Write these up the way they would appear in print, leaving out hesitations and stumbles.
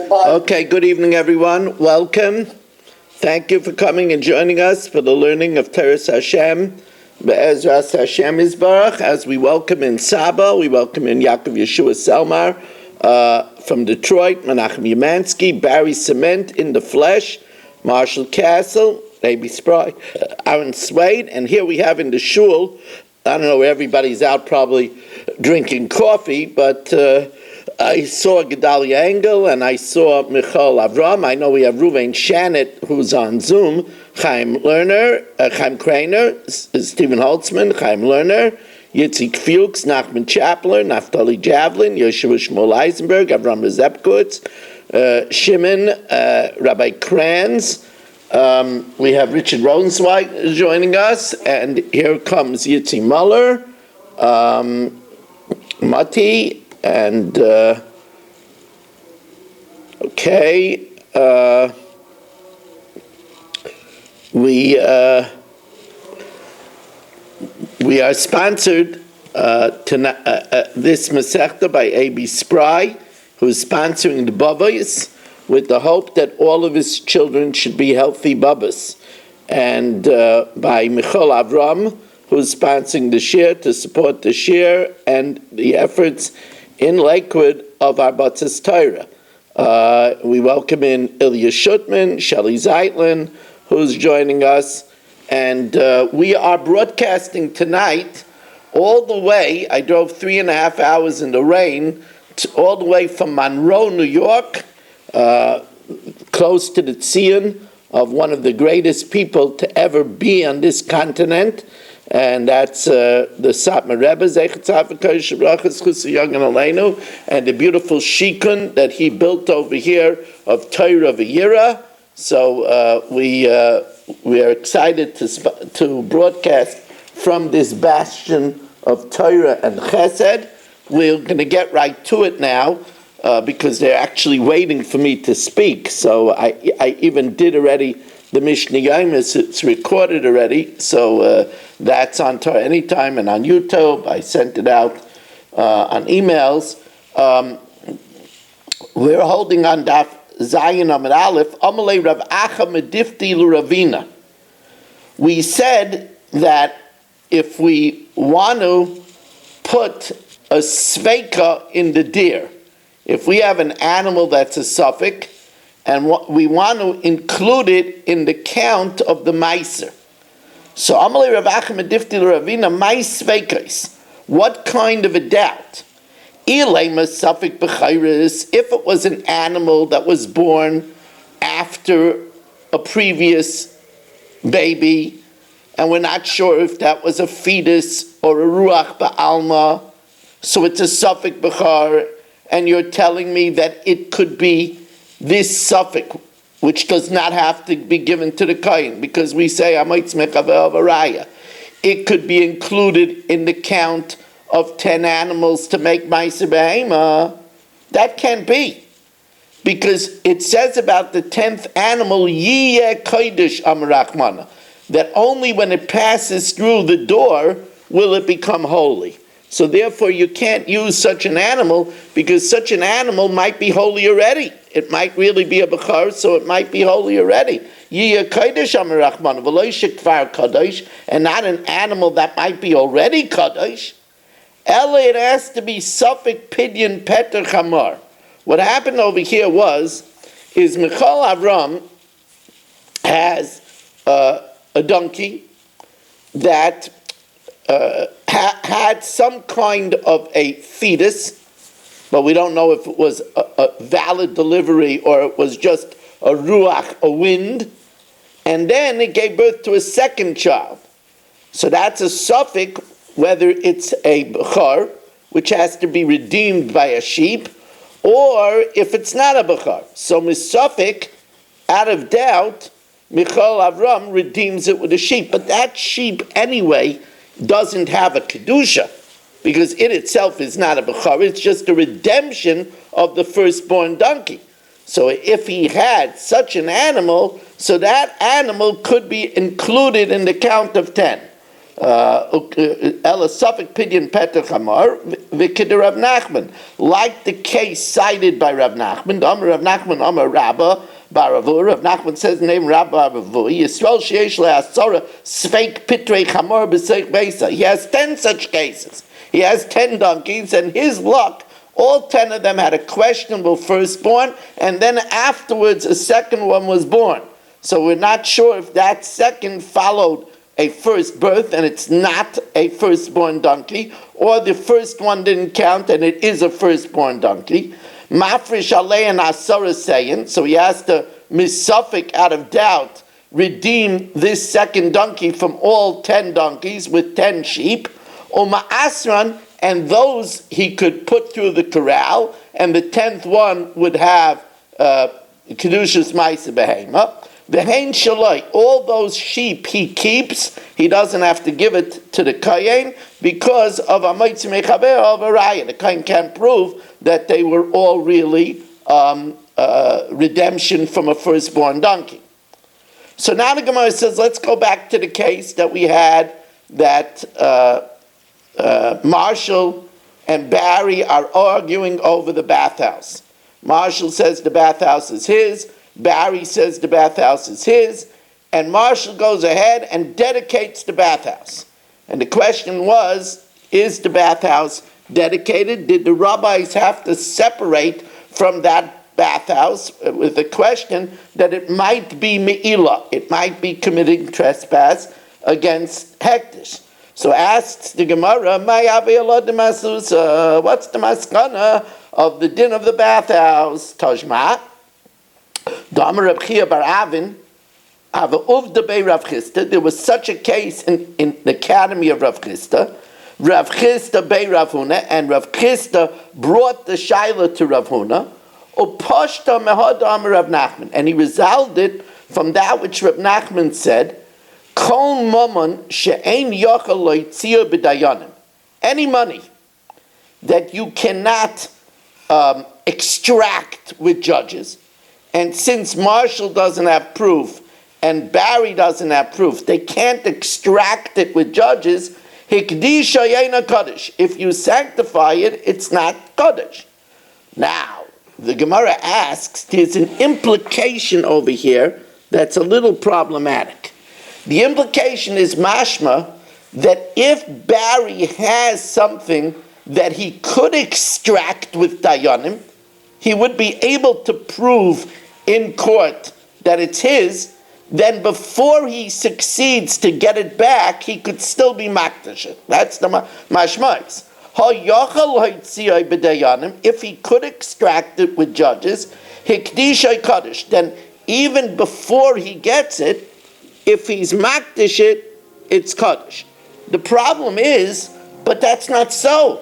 Okay, good evening, everyone. Welcome. Thank you for coming and joining us for the learning of Teres Hashem, Be'ezras Hashem Yisbarach. As we welcome in Saba, we welcome in Yaakov Yeshua Selmar from Detroit, Menachem Yemansky, Barry Cement in the flesh, Marshall Castle, Baby Spry, Aaron Swade, and here we have in the shul, I don't know, everybody's out probably drinking coffee, but I saw Gedalia Engel and I saw Michal Avram. I know we have Ruvain Shannet who's on Zoom, Chaim Krainer, Stephen Holtzman, Chaim Lerner, Yitzhak Fuchs, Nachman Chapler, Naftali Javelin, Yeshua Shmuel Eisenberg, Avram Rezepkutz, Shimon, Rabbi Kranz. We have Richard Rosenzweig joining us, and here comes Yitzi Muller, Mati, and we are sponsored this Masechta by A.B. Spry, who's sponsoring the Bavas, with the hope that all of his children should be healthy Babas, and by Michal Avram, who's sponsoring the shir to support the shir and the efforts in Lakewood of our Batzis Torah. We welcome in Ilya Shutman, Shelley Zeitlin, who's joining us, and we are broadcasting tonight all the way. I drove 3.5 hours in the rain, all the way from Monroe, New York, close to the Tzion of one of the greatest people to ever be on this continent, and that's the Satmar Rebbe, Zeichet Tzaddik Brachas Chus Yagan Aleinu, and the beautiful shikun that he built over here of Torah V'Yira. So we are excited to broadcast from this bastion of Torah and Chesed. We're going to get right to it now, because they're actually waiting for me to speak. So I even did already the Mishnah Yomi. It's recorded already, so that's on Torah Anytime and on YouTube. I sent it out on emails. We're holding on Daf Zayin Amid Aleph, Amalei Rav Acha Medifti L'Ravina. We said that if we want to put a sveika in the deer, if we have an animal that's a suffix, and we want to include it in the count of the meiser. So, Amalei Rav Acha Medifti L'Ravina, my sveikos. What kind of a doubt? Ilema suffix b'chayris, if it was an animal that was born after a previous baby, and we're not sure if that was a fetus or a ruach ba'alma, so it's a suffix b'char, and you're telling me that it could be this suffix, which does not have to be given to the kohen, because we say it could be included in the count of 10 animals to make ma'aser behema. That can't be, because it says about the 10th animal, yiyeh kodesh amrachmana, that only when it passes through the door will it become holy. So therefore you can't use such an animal, because such an animal might be holy already. It might really be a bechar, so it might be holy already. Yiyeh kodesh amrachmana v'lo shekvar kadosh, and not an animal that might be already kadosh. Ella, it has to be suffix pidyon peter chamar. What happened over here is Michal Avram has a donkey that had some kind of a fetus, but we don't know if it was a valid delivery or it was just a ruach, a wind, and then it gave birth to a second child. So that's a suffix, whether it's a bechar, which has to be redeemed by a sheep, or if it's not a bechar. So misafik, out of doubt, Michal Avram redeems it with a sheep. But that sheep anyway doesn't have a kedusha, because it itself is not a bechar. It's just a redemption of the firstborn donkey. So if he had such an animal, so that animal could be included in the count of 10. Ela Suffolk Pidyon Peter Chamar Vikid Rav Nachman, like the case cited by Rav Nachman. Amar Rav Nachman Amar Rabba Baravu. Rav Nachman says the name Rabba Baravu. Yisrael Sheish LeAsora Sveik Pitrei Chamar B'Seich Beisa. He has 10 such cases. He has 10 donkeys, and his luck, all 10 of them had a questionable firstborn, and then afterwards a second one was born. So we're not sure if that second followed a first birth and it's not a firstborn donkey, or the first one didn't count and it is a firstborn donkey. Mafresh alei and asara saying, so he has to missuffix out of doubt, redeem this second donkey from all 10 donkeys with 10 sheep, or ma'asran, and those he could put through the corral, and the 10th one would have kedushas ma'ase behema. V'hein shaloi, all those sheep he keeps, he doesn't have to give it to the kohen because of a moitzi mechaber of a raya. The kohen can't prove that they were all really redemption from a firstborn donkey. So now the Gemara says, let's go back to the case that we had that Marshall and Barry are arguing over the bathhouse. Marshall says the bathhouse is his. Barry says the bathhouse is his, and Marshall goes ahead and dedicates the bathhouse. And the question was, is the bathhouse dedicated? Did the rabbis have to separate from that bathhouse with the question that it might be me'ilah, it might be committing trespass against hektish? So asks the Gemara, what's the maskana of the din of the bathhouse? Tajma. There was such a case in the academy of Rav Chisda. Rav Chisda bei Rav Huna, and Rav Chisda brought the shaila to Rav Huna. Upashta mehad amar Rav Nachman, and he resolved it from that which Rav Nachman said. Kol mamon she'ein yochel loitzia b'dayanim. Any money that you cannot extract with judges. And since Marshall doesn't have proof and Barry doesn't have proof, they can't extract it with judges. Hikdisha yena kaddish. If you sanctify it, it's not kaddish. Now, the Gemara asks, there's an implication over here that's a little problematic. The implication is mashma that if Barry has something that he could extract with dayanim, he would be able to prove in court that it's his, then before he succeeds to get it back, he could still be makdash. That's the mashmais. If he could extract it with judges, hikdishay kaddish, then even before he gets it, if he's makdash it, it's kaddish. The problem is, but that's not so.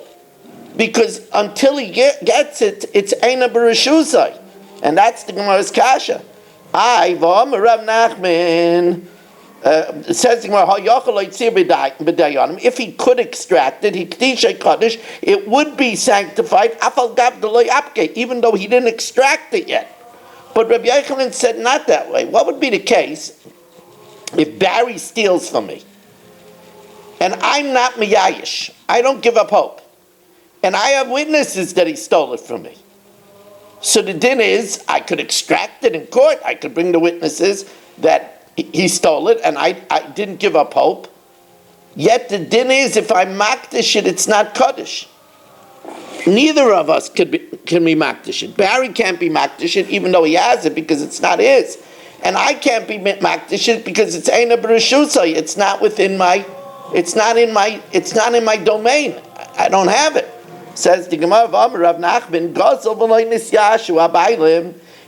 Because until he gets it, it's eina b'reshusai. And that's the Gemara's kasha. V'amar Rav Nachman, says the Gemara, if he could extract it, it would be sanctified, even though he didn't extract it yet. But Rabbi Yochanan said not that way. What would be the case if Barry steals from me, and I'm not miyayish, I don't give up hope, and I have witnesses that he stole it from me? So the din is, I could extract it in court, I could bring the witnesses that he stole it, and I didn't give up hope. Yet the din is, if I makdish it, it's not kaddish. Neither of us can be makdish it. Barry can't be makdish it, even though he has it, because it's not his. And I can't be makdish it because it's eina b'reshusai. It's not in my domain. I don't have it. Says the Gemara of Amar Rav Nachman,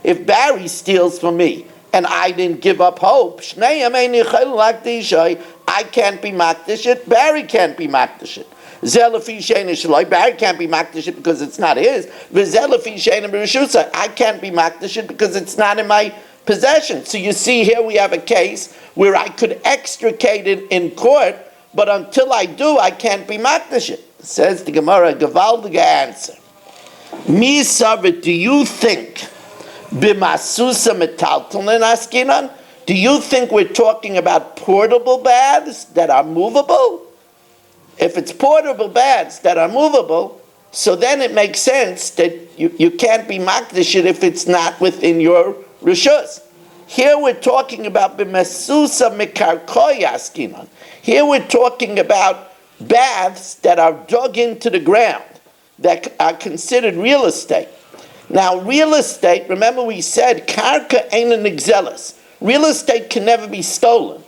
if Barry steals from me and I didn't give up hope, I can't be makdish it, Barry can't be makdish it. Barry can't be makdish it because it's not his. I can't be makdish it because it's not in my possession. So you see here we have a case where I could extricate it in court, but until I do, I can't be makdish it. Says the Gemara, gewaltige answer. Mi savit, do you think b'masusa metaltalin askinan? Do you think we're talking about portable baths that are movable? If it's portable baths that are movable, so then it makes sense that you can't be makdish it if it's not within your rishus. Here we're talking about b'mesusa mikarkoy askinon. Here we're talking about baths that are dug into the ground, that are considered real estate. Now, real estate, remember we said, karka ain't an exelis. Real estate can never be stolen.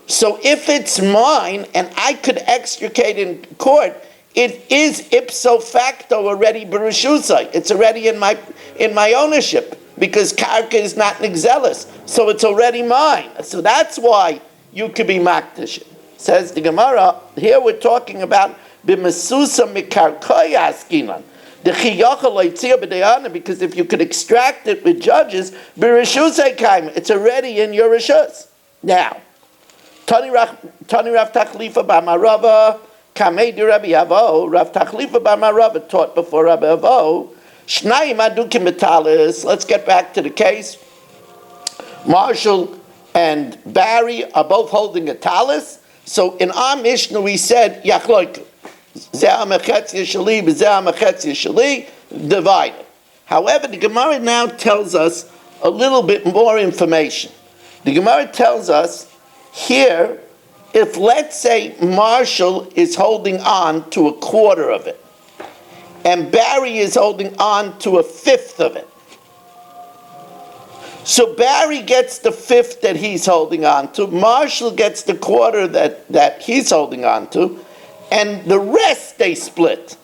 So if it's mine and I could extricate in court, it is ipso facto already bereshusai. It's already in my ownership because karka is not an exelis. So it's already mine. So that's why you could be makdish. Says the Gemara, here we're talking about b'mesusa mikarkoy askinan. The chiyachal loitzia b'deyana, because if you could extract it with judges, b'reshusay kaim, it's already in your reshus. Now, Tani Rav Tachlifa bar Marava, Kamei di Rabbi Avo, Rav Tachlifa bar Marava taught before Rabbi Avo, Shnayim adukim betalis. Let's get back to the case. Marshall and Barry are both holding a talis. So in our Mishnah we said, Yachloiku. Divided. However, the Gemara now tells us a little bit more information. The Gemara tells us here, if let's say Marshall is holding on to a quarter of it, and Barry is holding on to a fifth of it. So Barry gets the fifth that he's holding on to, Marshall gets the quarter that he's holding on to, and the rest they split.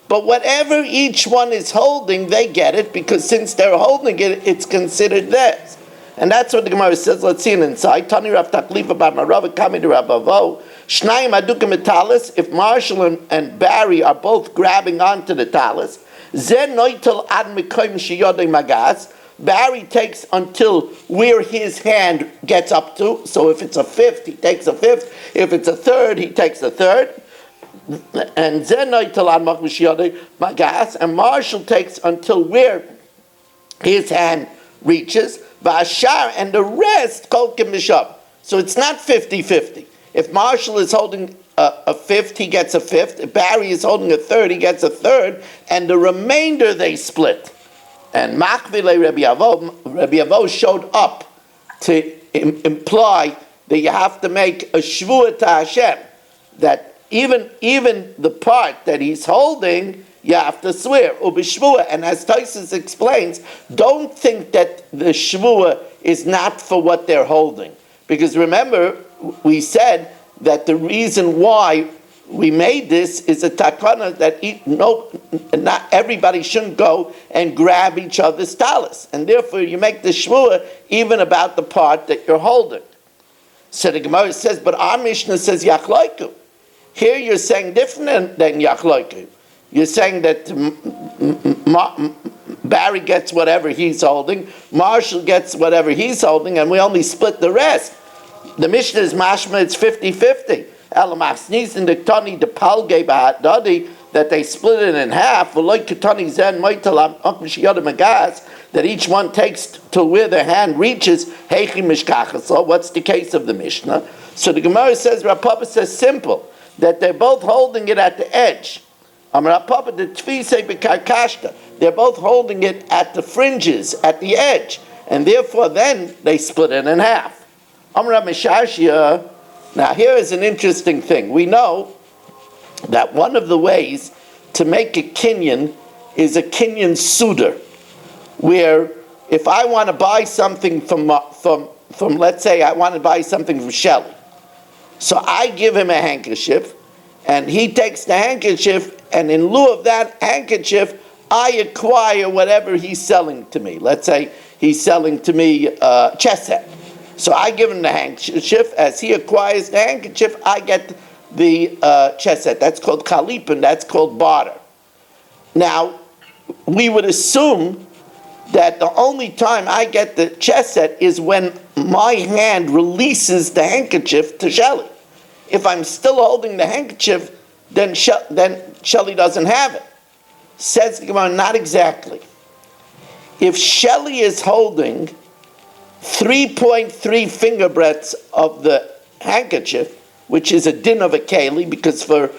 But whatever each one is holding, they get it, because since they're holding it, it's considered theirs. And that's what the Gemara says. Let's see it inside. Tani Rav Tachlifa bar Marava Kami de Rav Avo. Shnayim adukim talis. If Marshall and Barry are both grabbing onto the talis, zen noitel ad mikoim shiyodei magas. Barry takes until where his hand gets up to. So if it's a fifth, he takes a fifth. If it's a third, he takes a third. And zen noitel ad mikoim shiyodei magas. And Marshall takes until where his hand reaches. Vashar, and the rest, kolkim mishab. So it's not 50-50. If Marshall is holding a fifth, he gets a fifth. If Barry is holding a third, he gets a third. And the remainder they split. And Machvile Rabbi Avo showed up to imply that you have to make a shvuah to Hashem. That even the part that he's holding, you have to swear, ubishvua. And as Taisus explains, don't think that the shvua is not for what they're holding. Because remember, we said that the reason why we made this is a takana that not everybody shouldn't go and grab each other's talis. And therefore you make the shvua even about the part that you're holding. So the Gemara says, but our Mishnah says yachloiku. Here you're saying different than yachloiku. You're saying that Barry gets whatever he's holding, Marshall gets whatever he's holding, and we only split the rest. The Mishnah is mashma, it's 50-50. Elamachsnis in the Tani, the Palge Bahadadi, that they split it in half, that each one takes to where their hand reaches. So what's the case of the Mishnah? So the Gemara says, Rav Papa says simple, that they're both holding it at the edge. They're both holding it at the fringes, at the edge, and therefore then they split it in half. Now here is an interesting thing. We know that one of the ways to make a kinyan is a kinyan suder, where if I want to buy something from let's say I want to buy something from Shelley, so I give him a handkerchief, and he takes the handkerchief, and in lieu of that handkerchief, I acquire whatever he's selling to me. Let's say he's selling to me chess set. So I give him the handkerchief. As he acquires the handkerchief, I get the chess set. That's called kalipin. That's called barter. Now, we would assume that the only time I get the chess set is when my hand releases the handkerchief to Shelley. If I'm still holding the handkerchief, then Shelley doesn't have it. Says the Gemara, not exactly. If Shelley is holding 3.3 finger breadths of the handkerchief, which is a din of a keli, because for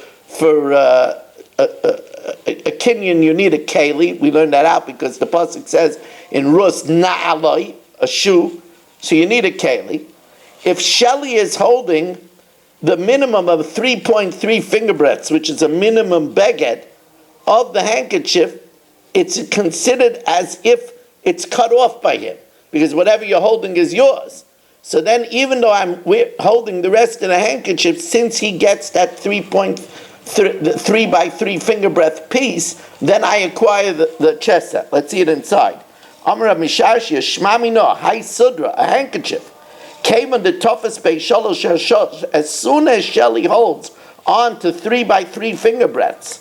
a kinyan you need a keli. We learned that out because the pasuk says in Rus na'aloi, a shoe, so you need a keli. If Shelley is holding the minimum of 3.3 finger breadths, which is a minimum beged of the handkerchief, it's considered as if it's cut off by him, because whatever you're holding is yours. So then, even though we're holding the rest of the handkerchief, since he gets that 3 by 3 finger breadth piece, then I acquire the chest set. Let's see it inside. Amra Mishashia Shmami no Hai Sudra, a handkerchief. Came on the toughest base shalosh. As soon as Shelley holds on to 3 by 3 finger breadths,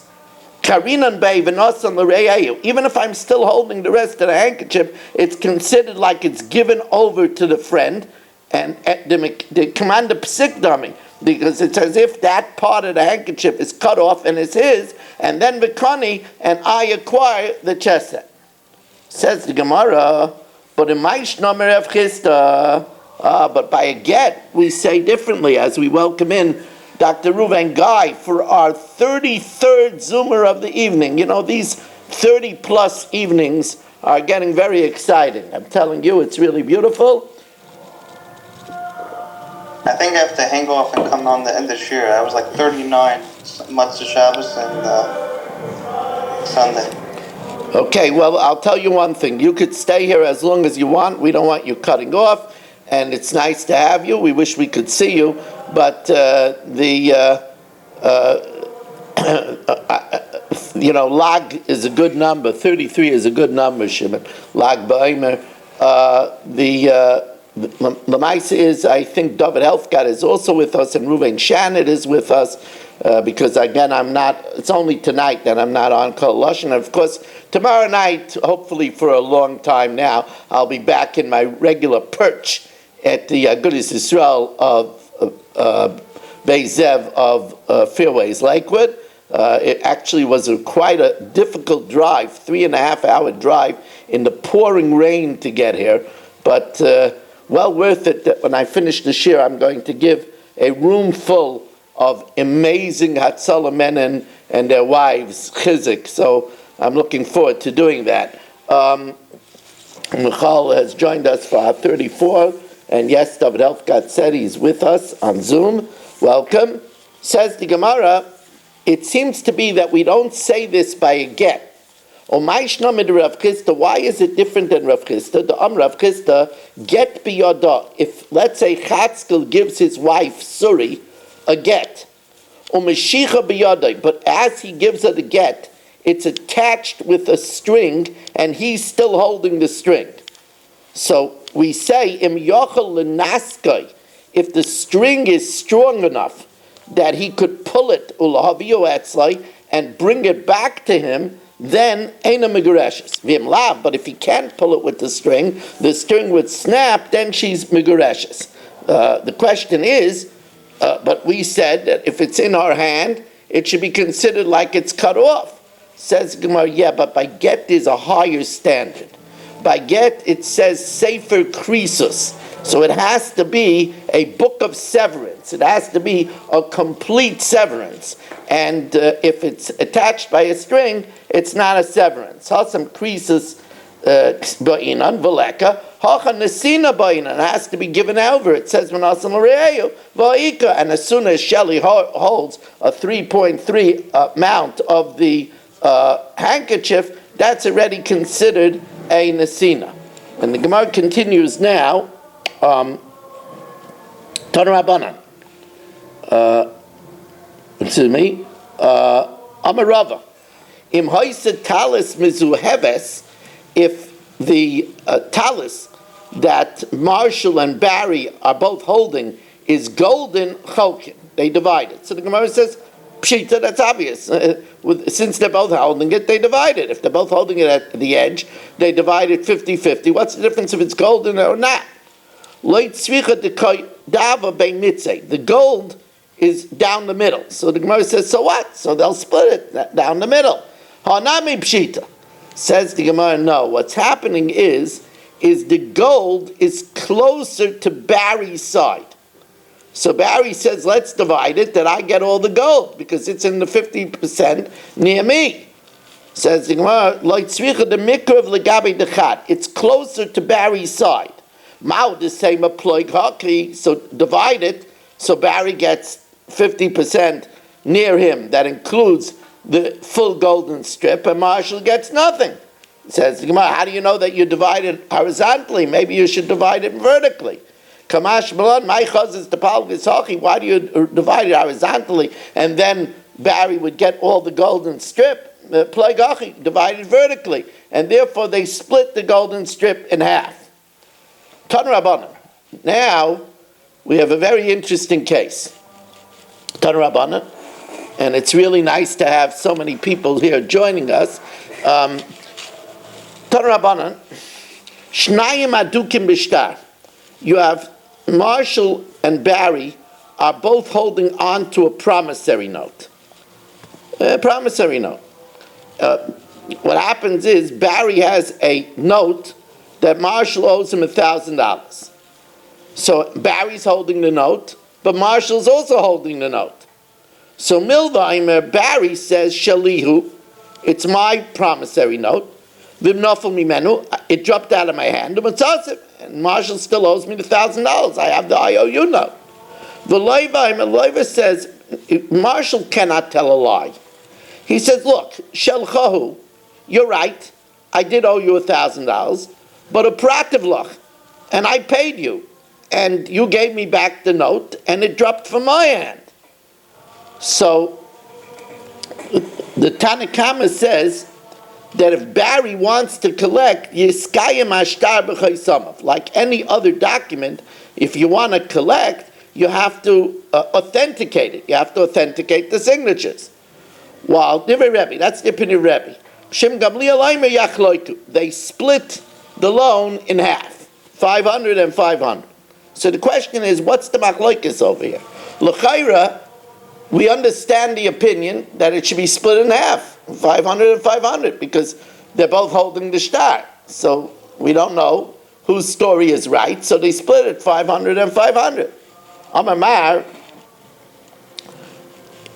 Karinan Bay Venosan L'Reyayu, even if I'm still holding the rest of the handkerchief, it's considered like it's given over to the friend, and the commander psik dummy, because it's as if that part of the handkerchief is cut off and is his, and then Vikani, and I acquire the chest set. Says the Gemara, but in Maishnomer Rav Chisda, but by a get, we say differently, as we welcome in Dr. Reuven Guy for our 33rd Zoomer of the evening. You know, these 30 plus evenings are getting very exciting. I'm telling you, it's really beautiful. I think I have to hang off and come on the end of this year. I was like 39 Matzah Shabbos and Sunday. Okay, well, I'll tell you one thing. You could stay here as long as you want. We don't want you cutting off. And it's nice to have you. We wish we could see you. But Lag is a good number. 33 is a good number, Shimon. Lag Ba'omer. The Maisa is, I think David Helfgott is also with us, and Reuven Shannon is with us, because again, it's only tonight that I'm not on Kol Lashon. And of course, tomorrow night, hopefully for a long time now, I'll be back in my regular perch at the Agudas Yisrael of Beis Zev of Fairways Lakewood. It actually was quite a difficult drive, 3.5 hour drive in the pouring rain to get here, but well worth it. That when I finish the shir, I'm going to give a room full of amazing Hatzalah men and their wives, chizik. So I'm looking forward to doing that. Michal has joined us for our 34, and yes, David Helfgott said he's with us on Zoom. Welcome. Says the Gemara, it seems to be that we don't say this by a get. Why is it different than Rav Chisda? The Rav Chisda, get biyada. If, let's say, Chatzkel gives his wife, Suri, a get, Umeshicha biyada, but as he gives her the get, it's attached with a string, and he's still holding the string. So we say, Im yochel lenaskai, if the string is strong enough that he could pull it, ulahavio etzlai, and bring it back to him, then Eina Megureshes. Vim lav, but if he can't pull it with the string would snap, then she's Megureshes. The question is, but we said that if it's in our hand, it should be considered like it's cut off. Says Gemara, yeah, but by get there's a higher standard. By get it says Sefer Krisus. So it has to be a book of severance. It has to be a complete severance. And if it's attached by a string, it's not a severance. Hasam krisus ba'inan v'leka. Hacha nesina ba'inan has to be given over. It says v'nasam l're'eyu v'ika. And as soon as Shelley holds a 3.3 amount of the handkerchief, that's already considered a nesina. And the Gemara continues now. Tanarabanan. Excuse me. Amarava. Im hoise talis mizuheves, if the talis that Marshall and Barry are both holding is golden cholkin, they divide it. So the Gemara says, pshita, that's obvious. Since they're both holding it, they divide it. If they're both holding it at the edge, they divide it 50-50. What's the difference if it's golden or not? The gold is down the middle. So the Gemara says, so what? So they'll split it down the middle. Hanami pshita. Says the Gemara, no. What's happening is, is the gold is closer to Barry's side. So Barry says, let's divide it, that I get all the gold, because it's in the 50% near me. Says the Gemara, it's closer to Barry's side. Mao the same aploy haki, so divide it, so Barry gets 50% near him. That includes the full golden strip, and Marshall gets nothing. Says the Gemara, how do you know that you divide it horizontally? Maybe you should divide it vertically. Kamash Malon, my chaz is the palgus haki. Why do you divide it horizontally, and then Barry would get all the golden strip? Play haki, divided vertically, and therefore they split the golden strip in half. Tan Rabbanan. Now we have a very interesting case. Tan Rabbanan, and it's really nice to have so many people here joining us. Tan Rabbanan, Shnayim adukim b'shtar. You have Marshall and Barry are both holding on to a promissory note. What happens is Barry has a note that Marshall owes him $1,000. So Barry's holding the note, but Marshall's also holding the note. So Milvaimer, Barry says, Shalihu, it's my promissory note. Vimnofel mimenu, it dropped out of my hand, and Marshall still owes me the $1,000. I have the IOU note. The Leiva says, Marshall cannot tell a lie. He says, look, Shelchahu, you're right, I did owe you $1,000, but a prativlach, and I paid you, and you gave me back the note, and it dropped from my hand. So, the Tanakama says that if Barry wants to collect, Yiskayim Ashtar b'chaysamav, like any other document, if you want to collect, you have to authenticate it. You have to authenticate the signatures. While Divrei Rebbe, that's the opinion of Rebbe. Shem Gamliel Aimer Yachloiku. They split the loan in half, 500 and 500. So the question is, what's the machloikis over here? L'chaira, we understand the opinion that it should be split in half, 500 and 500, because they're both holding the shtar. So we don't know whose story is right, so they split it 500 and 500. Amar,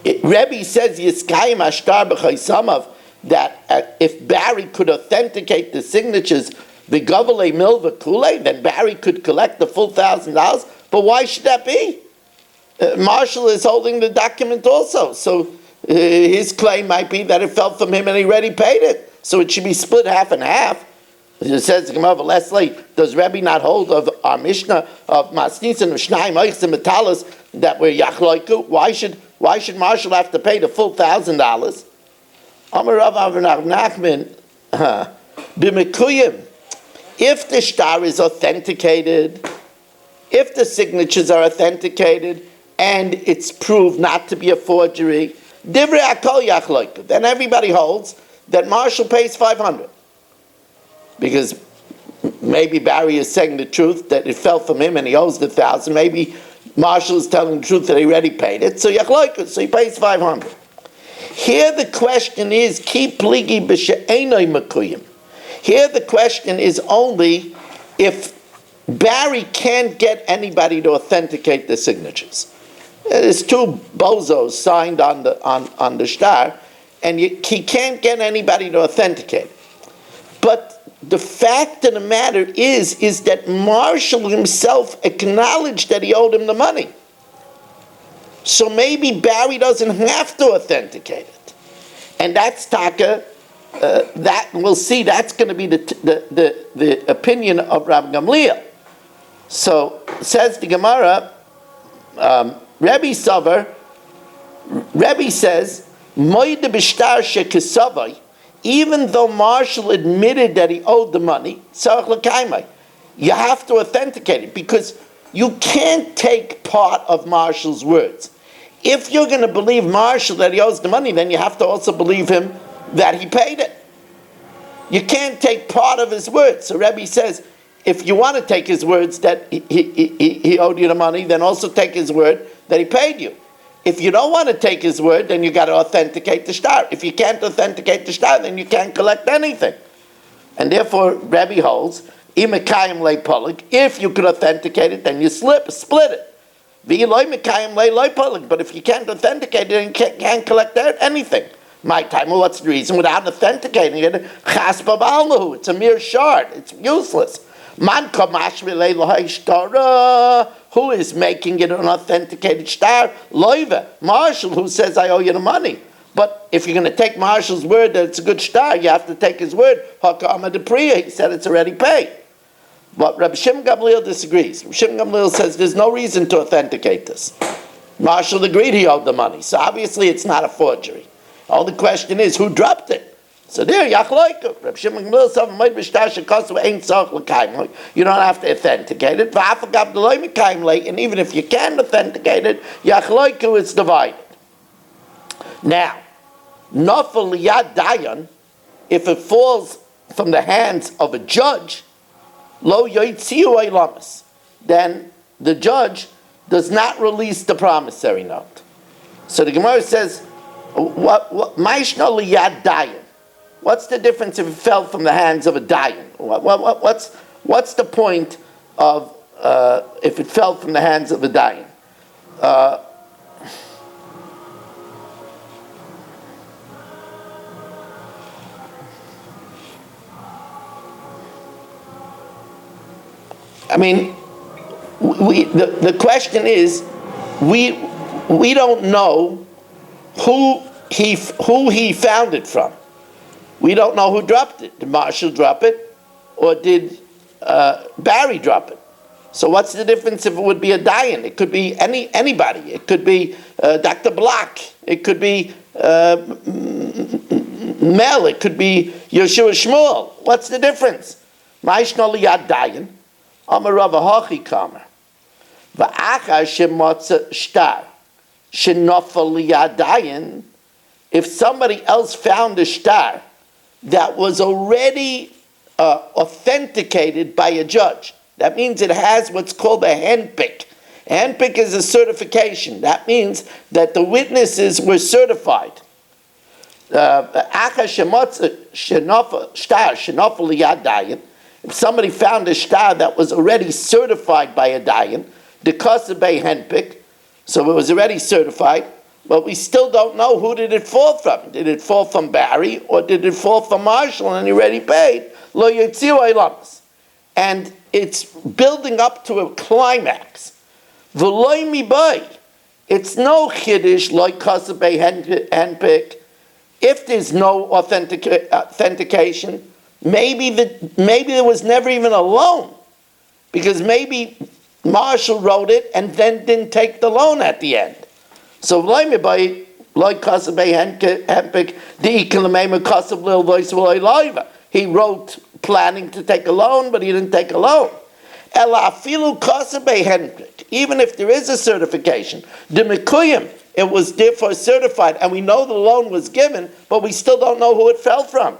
Rebbe says Yiskayim Ashtar b'chaysamav, that if Barry could authenticate the signatures, the Govale Milva Kule, then Barry could collect the full $1,000. But why should that be? Marshall is holding the document also, so his claim might be that it fell from him and he already paid it. So it should be split half and half. It says Leslie, does Rebbe not hold of our Mishnah of Masnisin of Shnayim Eichsim Metalis that we're Yachloiku? Why should Marshall have to pay the full $1,000? Amar Rav Nachman b'mekuyim. If the shtar is authenticated, if the signatures are authenticated, and it's proved not to be a forgery, divrei akol yachloiku, then everybody holds that Marshall pays 500. Because maybe Barry is saying the truth, that it fell from him and he owes the 1,000. Maybe Marshall is telling the truth that he already paid it, so yachloiku, so he pays 500. Here the question is, ki pligi b'she'enoi mekuyim. Here the question is only if Barry can't get anybody to authenticate the signatures. There's two bozos signed on the shtar, and he can't get anybody to authenticate. But the fact of the matter is that Marshall himself acknowledged that he owed him the money. So maybe Barry doesn't have to authenticate it. And that's Taka. That we'll see. That's going to be the opinion of Rav Gamliel. So says the Gemara, Rebbe Savar. Rebbe says, Moide b'shtar shekesavai. Even though Marshall admitted that he owed the money, you have to authenticate it because you can't take part of Marshall's words. If you're going to believe Marshall that he owes the money, then you have to also believe him that he paid it. You can't take part of his words. So Rebbe says, if you want to take his words that he owed you the money, then also take his word that he paid you. If you don't want to take his word, then you got to authenticate the shtar. If you can't authenticate the shtar, then you can't collect anything. And therefore, Rebbe holds, Imekayim lay polig. If you could authenticate it, then you split it. V'iloi mekayim lay polig. But if you can't authenticate it, then you can't collect anything. My time, well, what's the reason? Without authenticating it, chas b'balnahu. It's a mere shard. It's useless. Man kamash v'lei l'hai shtara. Who is making it an authenticated shtar? Loiva. Marshall, who says, I owe you the money. But if you're going to take Marshall's word that it's a good shtar, you have to take his word. Hakama de priya, he said it's already paid. But Rabbi Shimon Gamliel disagrees. Rabbi Shimon Gamliel says there's no reason to authenticate this. Marshall agreed he owed the money, so obviously it's not a forgery. All the question is, who dropped it? So there, Yachloiku. Rabbi Shimon Gamliel said, you don't have to authenticate it. And even if you can authenticate it, Yachloiku is divided. Now, Nafal Yad Dayan, if it falls from the hands of a judge, Lo Yoitziu Eilamas, then the judge does not release the promissory note. So the Gemara says, Maishna Liyad Dayan. What's the difference if it fell from the hands of a Dayan? What's the point of if it fell from the hands of a Dayan? I mean, the question is, we don't know who he found it from. We don't know who dropped it. Did Marshall drop it, or did Barry drop it? So what's the difference if it would be a Dayan? It could be anybody. It could be Dr. Block. It could be Mel. It could be Yeshua Shmuel. What's the difference? Ma'ishna liyad Dayan. Amar Rav Hachi Kamer. Va'achar shemotza shtar shenofal liyad Dayan. If somebody else found a shtar that was already authenticated by a judge, that means it has what's called a handpick. A handpick is a certification. That means that the witnesses were certified. If somebody found a shtar that was already certified by a dayan, the kasabay handpick, so it was already certified, but we still don't know who did it fall from. Did it fall from Barry, or did it fall from Marshall and he already paid? Lo yotziu eilamas. And it's building up to a climax. V'loy mibay. It's no chiddush like kasabay handpick. If there's no authentication, maybe there was never even a loan, because maybe Marshall wrote it and then didn't take the loan at the end. So v'loy mibay like kasabay handpick di'ikilamema kasab lil voice v'loy loiva. He wrote planning to take a loan, but he didn't take a loan. Even if there is a certification, the Mekuyim, it was therefore certified, and we know the loan was given, but we still don't know who it fell from.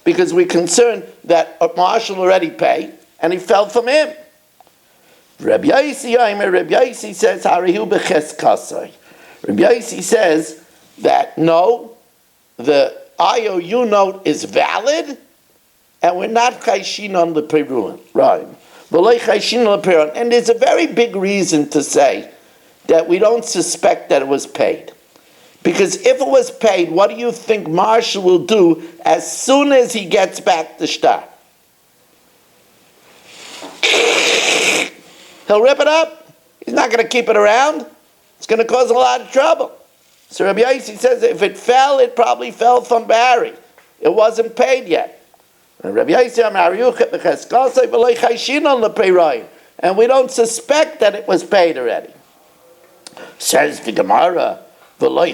Because we're concerned that Marshall already paid, and he fell from him. Rabbi Yaisi says, Rabbi Yaisi says that no, the IOU note is valid, and we're not chayshin on the peruin, right? And there's a very big reason to say that we don't suspect that it was paid. Because if it was paid, what do you think Marshall will do as soon as he gets back the shtar? He'll rip it up. He's not going to keep it around. It's going to cause a lot of trouble. So Rabbi Yaisi says if it fell, it probably fell from Barry. It wasn't paid yet. And Rabbi Yaisi, and we don't suspect that it was paid already. Says the Gemara, Rabbi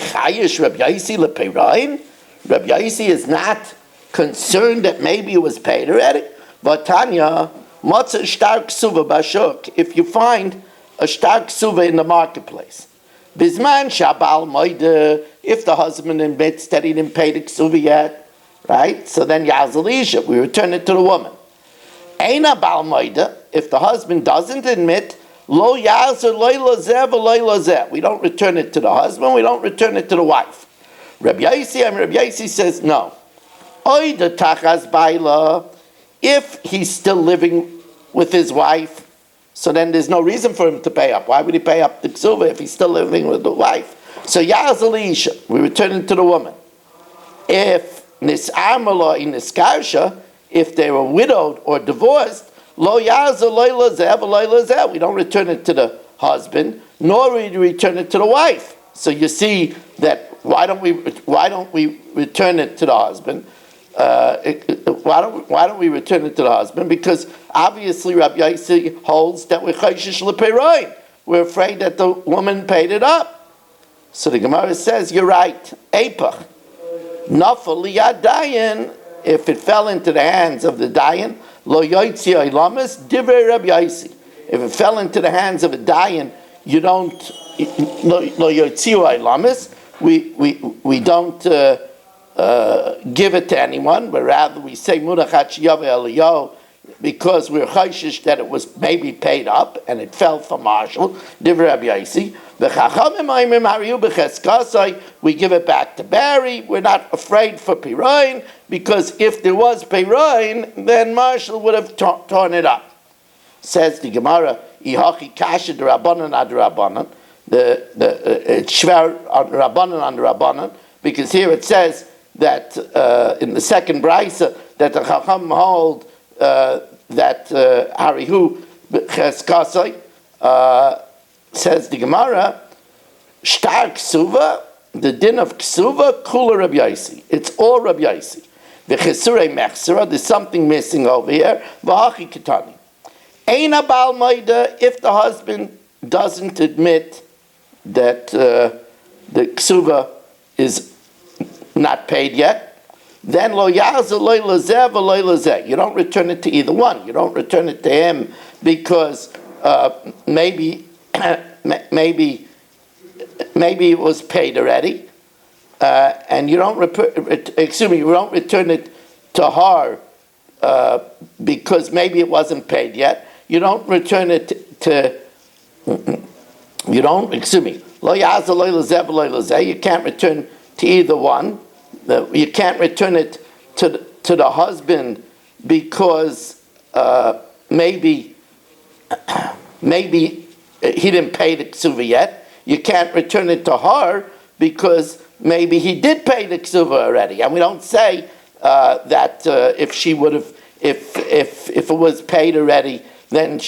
Yaisi is not concerned that maybe it was paid already. But Tanya, if you find a shtar ksuva in the marketplace, Bisman Shabal Moide, if the husband admits that he didn't pay the ksuva yet, right? So then Yazalisha, we return it to the woman. Eina Bal Moide, if the husband doesn't admit, Lo Yazar Loy Lazeh V'Loy Lazeh. We don't return it to the husband, we don't return it to the wife. Rabbi Yaisi says no. Oida tachas baila, if he's still living with his wife, so then there's no reason for him to pay up. Why would he pay up the ksuva if he's still living with the wife? So yazal isha, we return it to the woman. If nis'amala in niskarsha, if they were widowed or divorced, lo yazal loy lazeh, we don't return it to the husband, nor we return it to the wife. So you see that why don't we return it to the husband? Why don't we return it to the husband? Because obviously Rabbi Yossi holds that we're chayshish leperoin. We're afraid that the woman paid it up. So the Gemara says, you're right. Epach. Nafal liyad dayan, if it fell into the hands of the dayan, lo yoitzi ilamas, divrei Rabbi Yossi. If it fell into the hands of a dayan, you don't, lo yoitzi ilamas, we don't give it to anyone, but rather we say Murachat Shiyave Eliyahu because we're chayshish that it was maybe paid up and it fell for Marshall. Divrei Rabbi Yossi. We give it back to Barry. We're not afraid for Pirayin because if there was Pirayin, then Marshall would have torn it up. Says the Gemara, Ihachi Kasha the Rabbanan ad Rabbanan, the Shver Rabbanan and Rabbanan, because here it says that in the second brisa that the Chacham hold that Harihu Cheskasai says the Gemara, Shtar Ksuva, the din of Ksuva, Kula Rabbi Yossi. It's all Rabbi Yossi. The Chesurei Mechsera, there's something missing over here. V'hachi Ketani. Ein Abal Maida, if the husband doesn't admit that the Ksuva is not paid yet, then lo yazel loy lazeh v'loy lazeh. You don't return it to either one. You don't return it to him because maybe it was paid already, and you don't you don't return it to her because maybe it wasn't paid yet. You don't return it to you don't. Lo yazel loy lazeh v'loy lazeh. You can't return to either one. You can't return it to the husband because maybe he didn't pay the ksuva yet. You can't return it to her because maybe he did pay the ksuva already. And we don't say that if she would have, if it was paid already, then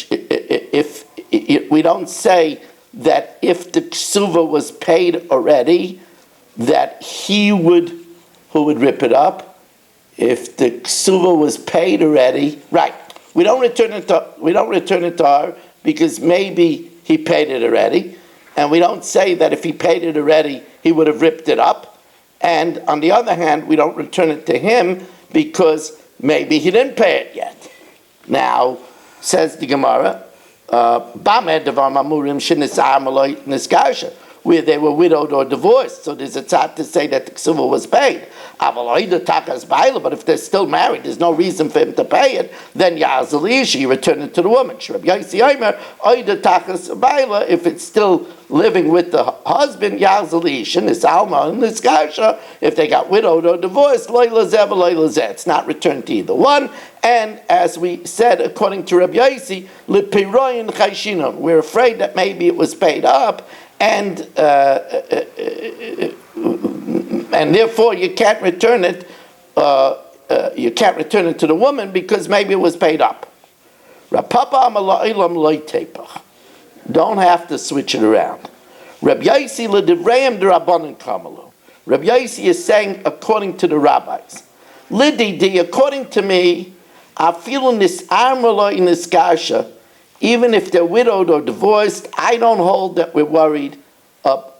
we don't say that if the ksuva was paid already, that who would rip it up. If the ksuva was paid already, right? We don't return it to her because maybe he paid it already, and we don't say that if he paid it already, he would have ripped it up. And on the other hand, we don't return it to him because maybe he didn't pay it yet. Now, says the Gemara, Bama devar mamurim shenisar maloi niskarsha, where they were widowed or divorced. So there's a tzad to say that the ksuva was paid. But if they're still married, there's no reason for him to pay it, then yazalish, you return it to the woman. If it's still living with the husband, yazalish, and this alma and this gasha, if they got widowed or divorced, it's not returned to either one. And as we said, according to Rabbi Yossi, we're afraid that maybe it was paid up, and therefore you can't return it. You can't return it to the woman because maybe it was paid up. Don't have to switch it around. Rabbi Yossi l'divrayim d'Rabbanan kamalu. Rabbi Yossi is saying according to the rabbis. Lididi, according to me, I feel in this armala in this gasha. Even if they're widowed or divorced, I don't hold that we're worried for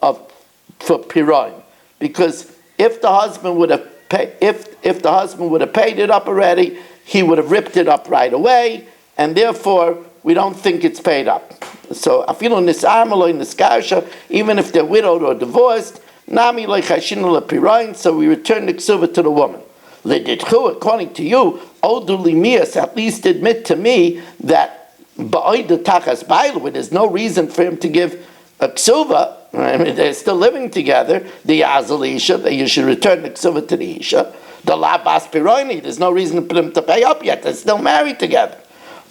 pirayim, because if the husband would have if the husband would have paid it up already, he would have ripped it up right away, and therefore we don't think it's paid up. So I feel in this armalo in this gasha, even if they're widowed or divorced, nami loichashinu pirayim. So we return the ksuva to the woman. According to you, oduli mias, at least admit to me that there's no reason for him to give a ksuva. I mean, they're still living together. The yazal isha, that you should return the ksuva to the isha. The labas pironi, there's no reason for them to pay up yet. They're still married together.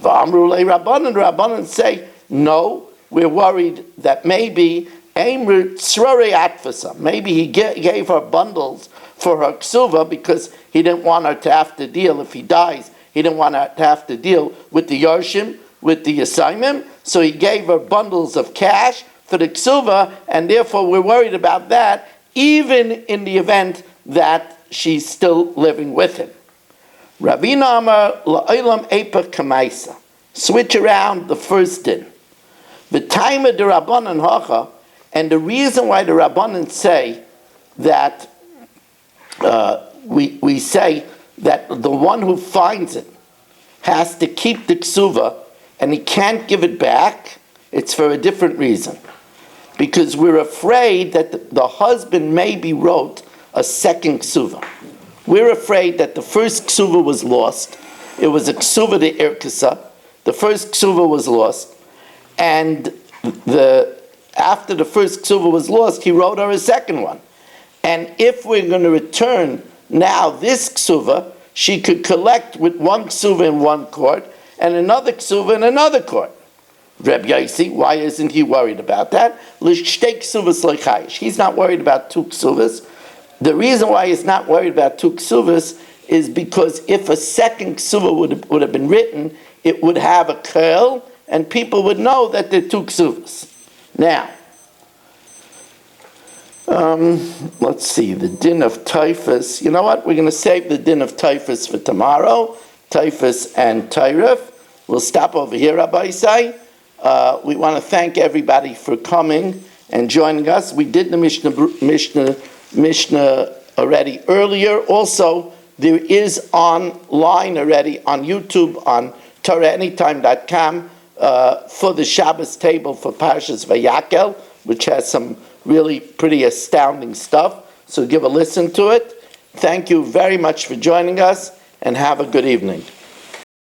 V'amru Rabbanan, Rabbanan say, no, we're worried that maybe maybe he gave her bundles for her ksuva because he didn't want her to have to deal, if he dies, he didn't want her to have to deal with the Yarshim, with the Yisayimim, so he gave her bundles of cash for the ksuva, and therefore we're worried about that, even in the event that she's still living with him. Ravina Amar la'olam epa kamaisa. Switch around the first din. The time of the Rabbanan hacha, and the reason why the Rabbanan say that we say that the one who finds it has to keep the ksuva and he can't give it back, it's for a different reason. Because we're afraid that the husband maybe wrote a second ksuva. We're afraid that the first ksuva was lost. It was a ksuva de irkasa. The first ksuva was lost. And after the first ksuva was lost, he wrote her a second one. And if we're going to return now this ksuva, she could collect with one ksuva in one court and another ksuva in another court. Reb Yaisi, why isn't he worried about that? He's not worried about two ksuvas. The reason why he's not worried about two ksuvas is because if a second ksuva would have been written, it would have a curl, and people would know that they're two ksuvas. Now, let's see, the din of typhus. You know what? We're going to save the din of typhus for tomorrow. Typhus and Tyref. We'll stop over here, Rabbi Isai. We want to thank everybody for coming and joining us. We did the Mishnah already earlier. Also, there is online already on YouTube on TorahAnytime.com for the Shabbos table for Parshas Vayakel, which has some really pretty astounding stuff. So give a listen to it. Thank you very much for joining us, and have a good evening.